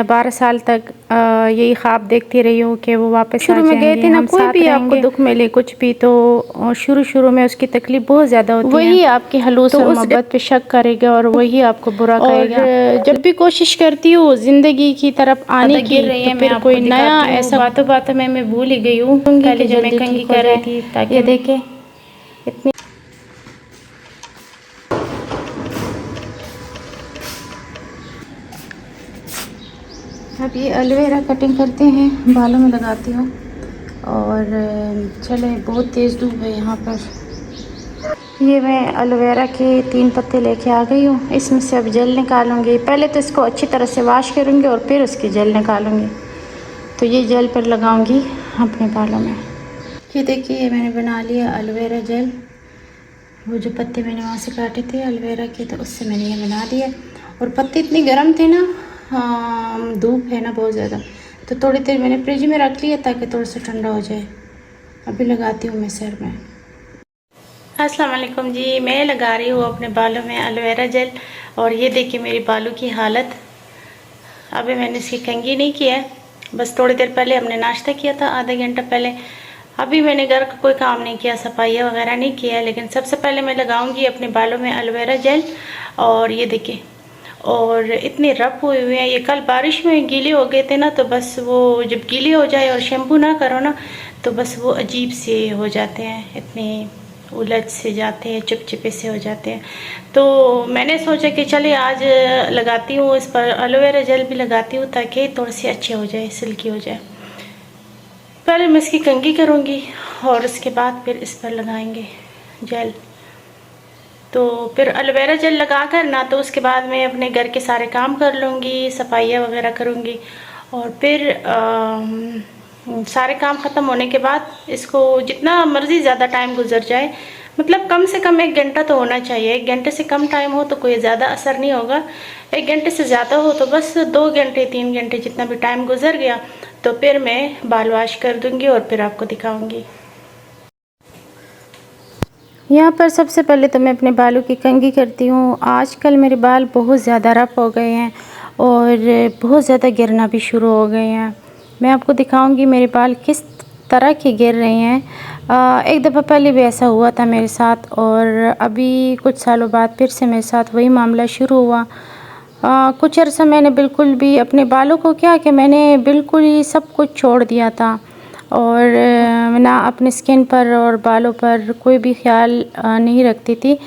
12 साल तक यही ख्वाब देखती रही हूँ कि वो वापस शुरू में गए थे ना, कोई भी आपको दुख मिले कुछ भी तो शुरू में उसकी तकलीफ बहुत ज़्यादा होती है। वही आपकी हलूस और मोहब्बत पे शक करेगा और वही आपको बुरा कहेगा। जब भी कोशिश करती हूँ ज़िंदगी की तरफ आने की तो फिर कोई नया ऐसा बातों में मैं भूल ही गई हूँ पहले जब मैं कंघी कर रही थी, ताकि देखे इतनी। अब ये एलोवेरा कटिंग करते हैं, बालों में लगाती हूँ। और चले, बहुत तेज़ धूप है यहाँ पर। ये मैं एलोवेरा के 3 पत्ते लेके आ गई हूँ। इसमें से अब जेल निकालूंगी। पहले तो इसको अच्छी तरह से वॉश करूँगी और फिर उसकी जेल निकालूंगी। तो ये जेल पर लगाऊंगी अपने बालों में। ये देखिए मैंने बना लिया एलोवेरा जेल। वो जो पत्ते मैंने वहाँ से काटे थे एलोवेरा के, तो उससे मैंने ये बना दिया। और पत्ते इतने गर्म थे ना, धूप है ना बहुत ज़्यादा, तो थोड़ी देर मैंने फ्रिज में रख लिया ताकि थोड़ा सा ठंडा हो जाए। अभी लगाती हूँ मैं सर में। अस्सलाम वालेकुम जी, मैं लगा रही हूँ अपने बालों में एलोवेरा जेल। और ये देखिए मेरी बालों की हालत। अभी मैंने इसकी कंघी नहीं किया है, बस थोड़ी देर पहले हमने नाश्ता किया था, आधा घंटा पहले। अभी मैंने घर का कोई काम नहीं किया, सफाइयाँ वगैरह नहीं किया है। लेकिन सबसे पहले मैं लगाऊंगी अपने बालों में एलोवेरा जेल। और ये देखिए, और इतने रफ हुए हुए हैं ये। कल बारिश में गीले हो गए थे ना, तो बस वो जब गीले हो जाए और शैम्पू ना करो ना, तो बस वो अजीब से हो जाते हैं, इतने उलझ से जाते हैं, चिपचिपे से हो जाते हैं। तो मैंने सोचा कि चलिए आज लगाती हूँ इस पर एलोवेरा जेल भी लगाती हूँ, ताकि थोड़ी सी अच्छे हो जाए, सिल्की हो जाए। पहले मैं इसकी कंघी करूँगी और उसके बाद फिर इस पर लगाएंगे जेल। तो फिर एलोवेरा जेल लगा कर ना, तो उसके बाद मैं अपने घर के सारे काम कर लूँगी, सफाइयाँ वगैरह करूँगी। और फिर सारे काम ख़त्म होने के बाद इसको जितना मर्ज़ी ज़्यादा टाइम गुजर जाए, मतलब कम से कम 1 घंटा तो होना चाहिए। 1 घंटे से कम टाइम हो तो कोई ज़्यादा असर नहीं होगा। 1 घंटे से ज़्यादा हो तो बस 2 घंटे 3 घंटे जितना भी टाइम गुजर गया, तो फिर मैं बाल वॉश कर दूँगी और फिर आपको दिखाऊँगी। यहाँ पर सबसे पहले तो मैं अपने बालों की कंघी करती हूँ। आजकल मेरे बाल बहुत ज़्यादा रफ हो गए हैं और बहुत ज़्यादा गिरना भी शुरू हो गए हैं। मैं आपको दिखाऊंगी मेरे बाल किस तरह के गिर रहे हैं। एक दफ़ा पहले भी ऐसा हुआ था मेरे साथ, और अभी कुछ सालों बाद फिर से मेरे साथ वही मामला शुरू हुआ। कुछ अर्सा मैंने बिल्कुल भी अपने बालों को क्या कि मैंने बिल्कुल ही सब कुछ छोड़ दिया था, और ना अपने स्किन पर और बालों पर कोई भी ख्याल नहीं रखती थी।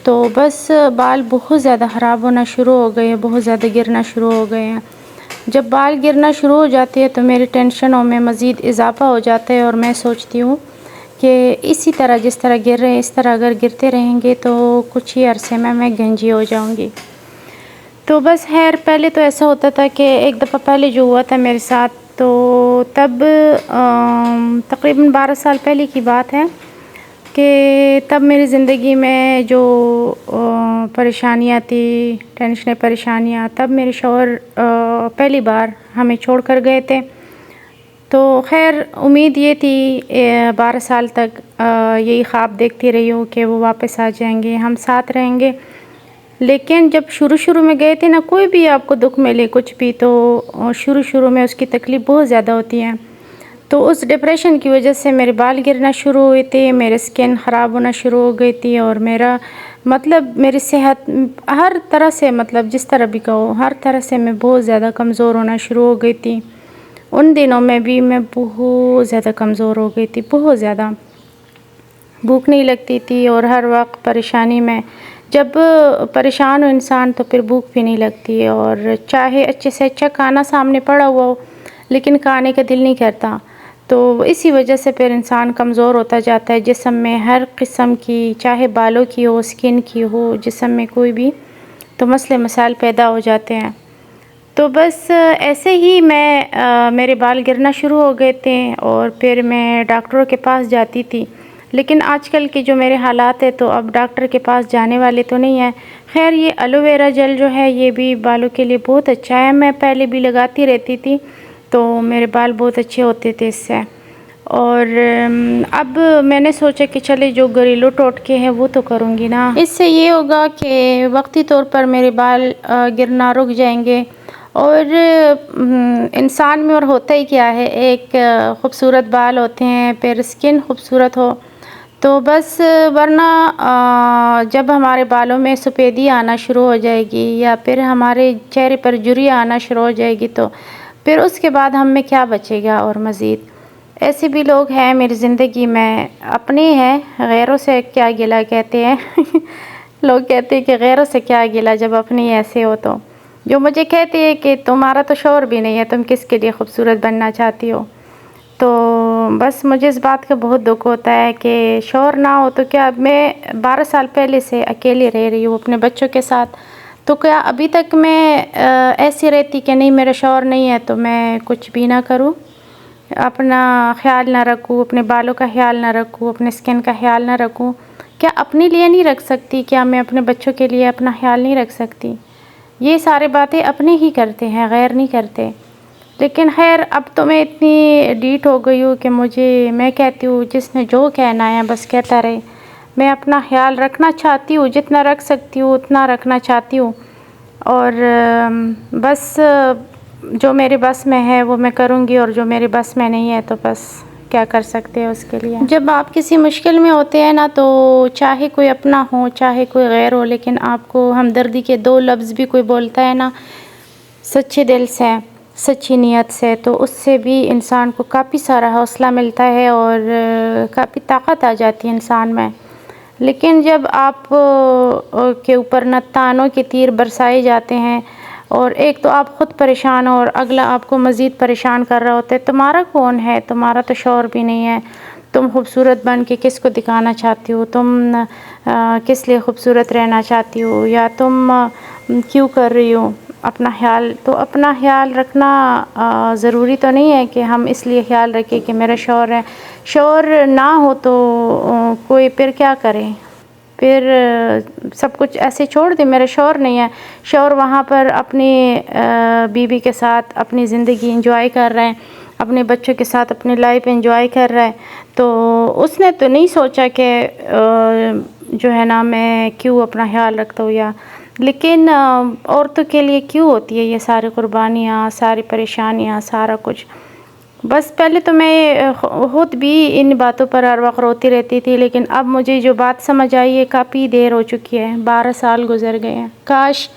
तो बस बाल बहुत ज़्यादा ख़राब होना शुरू हो गए हैं, बहुत ज़्यादा गिरना शुरू हो गए हैं। जब बाल गिरना शुरू हो जाते हैं तो मेरे टेंशनों में मज़ीद इजाफ़ा हो जाता है, और मैं सोचती हूँ कि इसी तरह जिस तरह गिर रहे हैं इस तरह अगर गिरते रहेंगे तो कुछ ही अरसे में मैं गंजी हो जाऊँगी। तो बस खैर, पहले तो ऐसा होता था कि एक दफ़ा पहले जो हुआ था मेरे साथ, तो तब तकरीबन 12 साल पहले की बात है कि तब मेरी ज़िंदगी में जो परेशानियाँ थी, टेंशनें परेशानियाँ, तब मेरे शौहर पहली बार हमें छोड़ कर गए थे। तो खैर उम्मीद ये थी 12 साल तक यही ख्वाब देखती रही हूँ कि वो वापस आ जाएंगे, हम साथ रहेंगे। लेकिन जब शुरू में गए थे ना, कोई भी आपको दुख मिले कुछ भी तो शुरू में उसकी तकलीफ़ बहुत ज़्यादा होती है। तो उस डिप्रेशन की वजह से मेरे बाल गिरना शुरू हुए थे, मेरे स्किन ख़राब होना शुरू हो गई थी, और मेरा मतलब मेरी सेहत हर तरह से, मतलब जिस तरह भी कहो, हर तरह से मैं बहुत ज़्यादा कमज़ोर होना शुरू हो गई थी। उन दिनों में भी मैं बहुत ज़्यादा कमज़ोर हो गई थी, बहुत ज़्यादा भूख नहीं लगती थी, और हर वक्त परेशानी में। जब परेशान हो इंसान तो फिर भूख भी नहीं लगती है, और चाहे अच्छे से अच्छा खाना सामने पड़ा हुआ हो लेकिन खाने का दिल नहीं करता। तो इसी वजह से फिर इंसान कमज़ोर होता जाता है जिस्म में, हर किस्म की, चाहे बालों की हो, स्किन की हो, जिस्म में कोई भी तो मसले मसाइल पैदा हो जाते हैं। तो बस ऐसे ही मेरे बाल गिरना शुरू हो गए थे, और फिर मैं डॉक्टरों के पास जाती थी। लेकिन आजकल के जो मेरे हालात है, तो अब डॉक्टर के पास जाने वाले तो नहीं है। खैर ये एलोवेरा जेल जो है ये भी बालों के लिए बहुत अच्छा है। मैं पहले भी लगाती रहती थी, तो मेरे बाल बहुत अच्छे होते थे इससे। और अब मैंने सोचा कि चले जो घरेलू टोटके हैं वो तो करूँगी ना। इससे ये होगा कि वक्ती तौर पर मेरे बाल गिरना रुक जाएंगे, और इंसान में और होता ही क्या है, एक ख़ूबसूरत बाल होते हैं, फिर स्किन ख़ूबसूरत हो तो बस, वरना जब हमारे बालों में सफ़ेदी आना शुरू हो जाएगी या फिर हमारे चेहरे पर झुर्रियाँ आना शुरू हो जाएगी तो फिर उसके बाद हम में क्या बचेगा। और मज़ीद ऐसे भी लोग हैं मेरी ज़िंदगी में, अपने हैं, गैरों से क्या गिला कहते हैं लोग कहते हैं कि गैरों से क्या गिला जब अपने ऐसे हो तो, जो मुझे कहते हैं कि तुम्हारा तो शौहर भी नहीं है, तुम किसके लिए ख़ूबसूरत बनना चाहती हो। तो बस मुझे इस बात का बहुत दुख होता है कि शौहर ना हो तो क्या, मैं 12 साल पहले से अकेली रह रही हूँ अपने बच्चों के साथ, तो क्या अभी तक मैं ऐसी रहती कि नहीं मेरा शौहर नहीं है तो मैं कुछ भी ना करूँ, अपना ख्याल ना रखूँ, अपने बालों का ख्याल ना रखूँ, अपने स्किन का ख्याल ना रखूँ। क्या अपने लिए नहीं रख सकती? क्या मैं अपने बच्चों के लिए अपना ख्याल नहीं रख सकती? ये सारी बातें अपने ही करते हैं, गैर नहीं करते। लेकिन खैर अब तो मैं इतनी ढीठ हो गई हूँ कि मैं कहती हूँ जिसने जो कहना है बस कहता रहे। मैं अपना ख्याल रखना चाहती हूँ, जितना रख सकती हूँ उतना रखना चाहती हूँ, और बस जो मेरे बस में है वो मैं करूँगी, और जो मेरे बस में नहीं है तो बस क्या कर सकते हैं उसके लिए। जब आप किसी मुश्किल में होते हैं ना, तो चाहे कोई अपना हो चाहे कोई गैर हो, लेकिन आपको हमदर्दी के 2 लफ्ज़ भी कोई बोलता है ना सच्चे दिल से, सच्ची नीयत से, तो उससे भी इंसान को काफ़ी सारा हौसला मिलता है और काफ़ी ताकत आ जाती है इंसान में। लेकिन जब आप के ऊपर न तानों के तीर बरसाए जाते हैं, और एक तो आप ख़ुद परेशान हो और अगला आपको मज़ीद परेशान कर रहा होता है, तुम्हारा कौन है, तुम्हारा तो शौहर भी नहीं है, तुम खूबसूरत बन के किसको दिखाना चाहती हो, तुम किस लिए खूबसूरत रहना चाहती हो, या तुम क्यों कर रही हो अपना ख्याल। तो अपना ख्याल रखना ज़रूरी तो नहीं है कि हम इसलिए ख्याल रखें कि मेरा शौहर है। शौहर ना हो तो कोई फिर क्या करे, फिर सब कुछ ऐसे छोड़ दे, मेरा शौहर नहीं है, शौहर वहाँ पर अपनी बीवी के साथ अपनी ज़िंदगी एंजॉय कर रहा है, अपने बच्चों के साथ अपनी लाइफ एंजॉय कर रहा है, तो उसने तो नहीं सोचा कि जो है ना मैं क्यों अपना ख्याल रखता हूँ। या लेकिन औरतों के लिए क्यों होती है ये सारी कुर्बानियाँ, सारी परेशानियाँ, सारा कुछ। बस पहले तो मैं खुद भी इन बातों पर हर वक्त रोती रहती थी, लेकिन अब मुझे जो बात समझ आई है, काफ़ी देर हो चुकी है, 12 साल गुज़र गए हैं। काश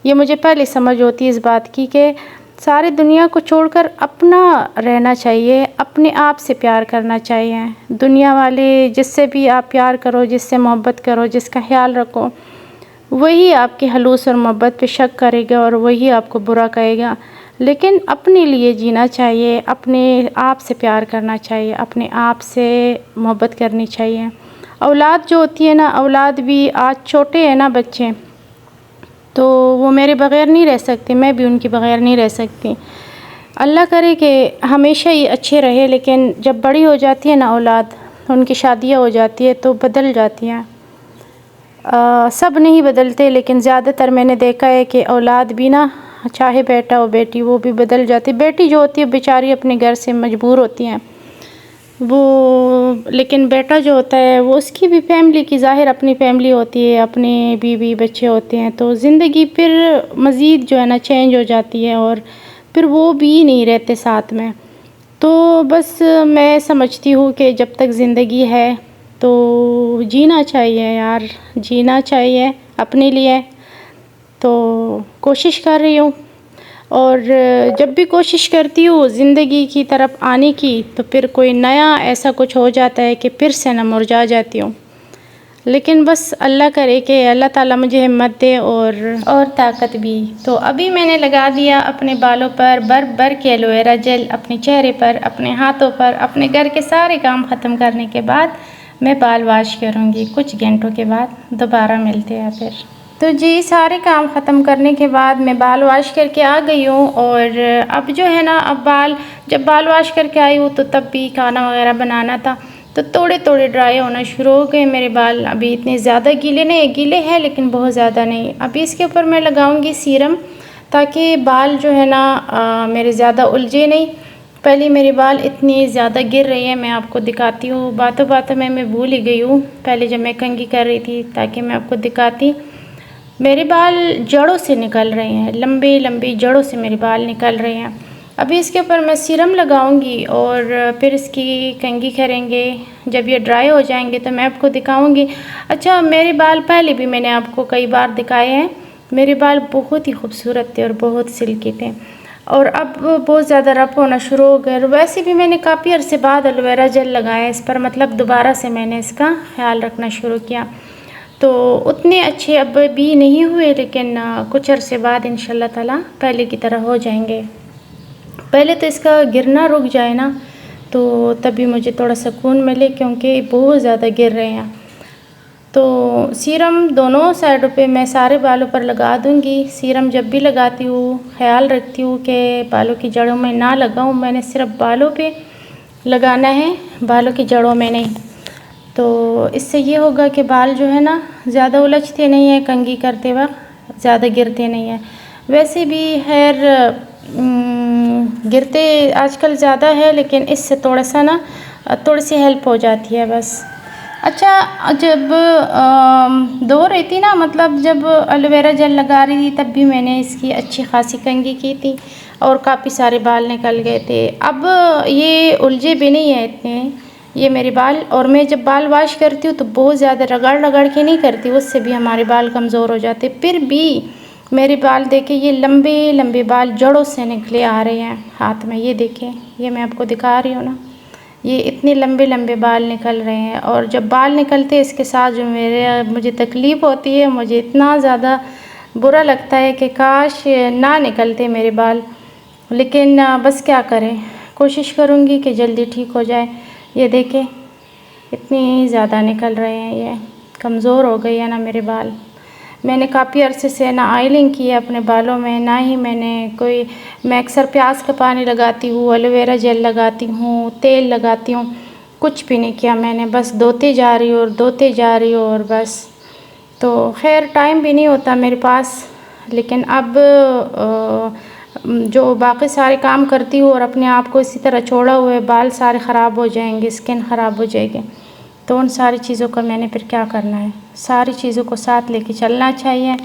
ये मुझे पहले समझ होती इस बात की कि सारी दुनिया को छोड़कर अपना रहना चाहिए, अपने आप से प्यार करना चाहिए। दुनिया वाले जिससे भी आप प्यार करो, जिससे मोहब्बत करो, जिसका ख्याल रखो, वही आपके हलूस और मोहब्बत पे शक करेगा और वही आपको बुरा कहेगा। लेकिन अपने लिए जीना चाहिए, अपने आप से प्यार करना चाहिए, अपने आप से मोहब्बत करनी चाहिए। औलाद जो होती है ना, औलाद भी आज छोटे हैं ना बच्चे, तो वो मेरे बग़ैर नहीं रह सकते, मैं भी उनके बग़ैर नहीं रह सकती। अल्लाह करे कि हमेशा ही अच्छे रहे, लेकिन जब बड़ी हो जाती है ना औलाद, उनकी शादियाँ हो जाती है तो बदल जाती हैं। सब नहीं बदलते, लेकिन ज़्यादातर मैंने देखा है कि औलाद भी ना, चाहे बेटा हो बेटी, वो भी बदल जाती। बेटी जो होती है बेचारी अपने घर से मजबूर होती हैं वो, लेकिन बेटा जो होता है वो उसकी भी फैमिली की ज़ाहिर अपनी फैमिली होती है, अपने बीवी बच्चे होते हैं, तो ज़िंदगी फिर मज़ीद जो है ना चेंज हो जाती है और फिर वो भी नहीं रहते साथ में। तो बस मैं समझती हूँ कि जब तक ज़िंदगी है तो जीना चाहिए यार, जीना चाहिए अपने लिए। तो कोशिश कर रही हूँ, और जब भी कोशिश करती हूँ ज़िंदगी की तरफ आने की, तो फिर कोई नया ऐसा कुछ हो जाता है कि फिर से ना मुरझा जाती हूँ। लेकिन बस अल्लाह करे कि अल्लाह ताला मुझे हिम्मत दे और ताकत भी। तो अभी मैंने लगा दिया अपने बालों पर भर के एलोवेरा जेल, अपने चेहरे पर, अपने हाथों पर। अपने घर के सारे काम ख़त्म करने के बाद मैं बाल वॉश करूँगी, कुछ घंटों के बाद दोबारा मिलते हैं फिर। तो जी सारे काम ख़त्म करने के बाद मैं बाल वॉश करके आ गई हूँ, और अब जो है ना, अब जब बाल वॉश करके आई हूँ तो तब भी खाना वगैरह बनाना था, तो थोड़े थोड़े ड्राई होना शुरू हो गए मेरे बाल। अभी इतने ज़्यादा गीले नहीं, गीले हैं लेकिन बहुत ज़्यादा नहीं। अभी इसके ऊपर मैं लगाऊंगी सीरम, ताकि बाल जो है ना मेरे ज़्यादा उलझे नहीं। पहले मेरे बाल इतनी ज़्यादा गिर रही हैं, मैं आपको दिखाती हूँ। बातों बातों में मैं भूल ही गई हूँ, पहले जब मैं कंघी कर रही थी ताकि मैं आपको दिखाती। मेरे बाल जड़ों से निकल रहे हैं, लंबी लंबी जड़ों से मेरे बाल निकल रहे हैं। अभी इसके ऊपर मैं सीरम लगाऊंगी और फिर इसकी कंघी करेंगे। जब ये ड्राई हो जाएंगे तो मैं आपको दिखाऊंगी। अच्छा, मेरे बाल पहले भी मैंने आपको कई बार दिखाए हैं। मेरे बाल बहुत ही खूबसूरत थे और बहुत सिल्की थे, और अब बहुत ज़्यादा रफ होना शुरू हो गए। वैसे भी मैंने काफ़ी अरसे बाद एलोवेरा जेल लगाया इस पर, मतलब दोबारा से मैंने इसका ख्याल रखना शुरू किया। तो उतने अच्छे अब भी नहीं हुए, लेकिन कुछ अरसे बाद इंशाल्लाह ताला पहले की तरह हो जाएंगे। पहले तो इसका गिरना रुक जाए ना, तो तभी मुझे थोड़ा सुकून मिले, क्योंकि बहुत ज़्यादा गिर रहे हैं। तो सीरम दोनों साइडों पे मैं सारे बालों पर लगा दूंगी। सीरम जब भी लगाती हूँ ख्याल रखती हूँ कि बालों की जड़ों में ना लगाऊँ, मैंने सिर्फ बालों पे लगाना है, बालों की जड़ों में नहीं। तो इससे ये होगा कि बाल जो है ना ज़्यादा उलझते नहीं हैं, कंघी करते वक्त ज़्यादा गिरते नहीं हैं। वैसे भी खैर गिरते आजकल ज़्यादा है, लेकिन इससे थोड़ा सा ना थोड़ी सी हेल्प हो जाती है बस। अच्छा, जब धो रही थी ना, मतलब जब एलोवेरा जेल लगा रही थी, तब भी मैंने इसकी अच्छी खासी कंघी की थी और काफ़ी सारे बाल निकल गए थे। अब ये उलझे भी नहीं है इतने ये मेरे बाल। और मैं जब बाल वॉश करती हूँ तो बहुत ज़्यादा रगड़ रगड़ के नहीं करती, उससे भी हमारे बाल कमज़ोर हो जाते। फिर भी मेरे बाल देखे, ये लंबे लंबे बाल जड़ों से निकले आ रहे हैं हाथ में। ये देखें, ये मैं आपको दिखा रही हूँ ना, ये इतने लंबे लंबे बाल निकल रहे हैं। और जब बाल निकलते हैं इसके साथ जो मुझे तकलीफ़ होती है, मुझे इतना ज़्यादा बुरा लगता है कि काश ना निकलते मेरे बाल। लेकिन बस क्या करें, कोशिश करूँगी कि जल्दी ठीक हो जाए। ये देखें, इतनी ज़्यादा निकल रहे हैं, ये कमज़ोर हो गई है ना मेरे बाल। मैंने काफ़ी अरसे से ना ऑयलिंग की है अपने बालों में, ना ही मैं अक्सर प्याज का पानी लगाती हूँ, एलोवेरा जेल लगाती हूँ, तेल लगाती हूँ, कुछ भी नहीं किया मैंने। बस धोते जा रही हूँ और धोते जा रही हूँ और बस। तो खैर टाइम भी नहीं होता मेरे पास, लेकिन अब जो बाकी सारे काम करती हूँ और अपने आप को इसी तरह छोड़ा हुआ है, बाल सारे ख़राब हो जाएंगे, स्किन ख़राब हो जाएगी। तो उन सारी चीज़ों का मैंने फिर क्या करना है, सारी चीज़ों को साथ लेके चलना चाहिए।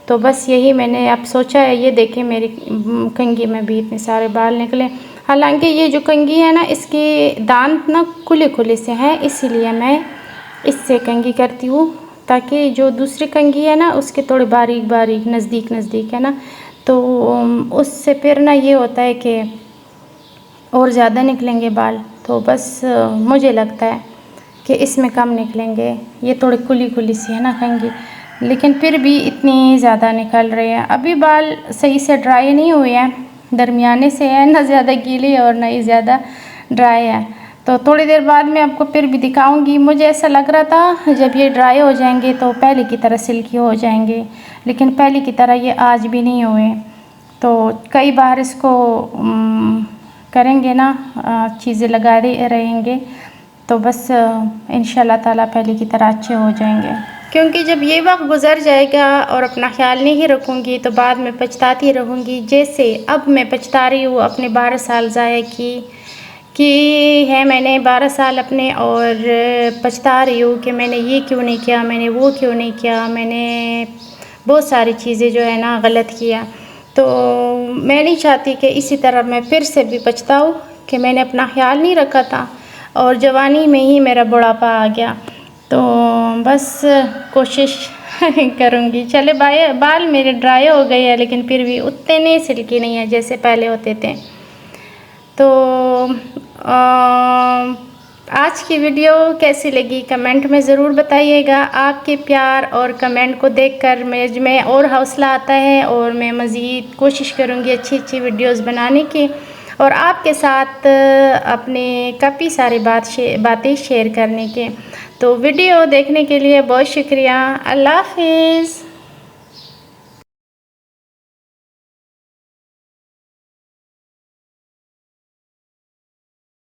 तो बस यही मैंने अब सोचा है। ये देखें, मेरी कंघी में भी इतने सारे बाल निकले। हालांकि ये जो कंघी है ना, इसके दांत ना खुले खुले से हैं, इसीलिए मैं इससे कंघी करती हूँ, ताकि जो दूसरी कंघी है ना उसके थोड़े बारीक बारीक नज़दीक नज़दीक है ना, तो उससे फिर ना ये होता है कि और ज़्यादा निकलेंगे बाल। तो बस मुझे लगता है कि इसमें कम निकलेंगे। ये थोड़ी खुली खुली सी है ना कंघी, लेकिन फिर भी इतनी ज़्यादा निकल रहे हैं। अभी बाल सही से ड्राई नहीं हुए हैं, दरमियाने से है, ना ज़्यादा गीले और ना ही ज़्यादा ड्राई है। तो थोड़ी देर बाद मैं आपको फिर भी दिखाऊंगी। मुझे ऐसा लग रहा था जब ये ड्राई हो जाएंगे तो पहले की तरह सिल्की हो जाएंगे, लेकिन पहले की तरह ये आज भी नहीं हुए। तो कई बार इसको करेंगे ना, चीज़ें लगा रहेंगे, तो बस इंशाल्लाह ताला पहले की तरह अच्छे हो जाएंगे। क्योंकि जब ये वक्त गुज़र जाएगा और अपना ख्याल नहीं रखूँगी तो बाद में पछताती रहूँगी। जैसे अब मैं पछता रही हूँ अपने 12 साल ज़ाया कि है मैंने 12 साल अपने, और पछता रही हूँ कि मैंने ये क्यों नहीं किया, मैंने वो क्यों नहीं किया, मैंने बहुत सारी चीज़ें जो है ना गलत किया। तो मैं नहीं चाहती कि इसी तरह मैं फिर से भी पछताऊँ कि मैंने अपना ख्याल नहीं रखा था और जवानी में ही मेरा बुढ़ापा आ गया। तो बस कोशिश करूँगी। चले बाल मेरे ड्राई हो गए हैं, लेकिन फिर भी उतने सिल्की नहीं है जैसे पहले होते थे। तो आज की वीडियो कैसी लगी कमेंट में ज़रूर बताइएगा। आपके प्यार और कमेंट को देखकर मैं और हौसला आता है और मैं मज़ीद कोशिश करूँगी अच्छी अच्छी वीडियोस बनाने की और आपके साथ अपने काफ़ी सारी बातें शेयर करने के। तो वीडियो देखने के लिए बहुत शुक्रिया। अल्लाह हाफ़िज़।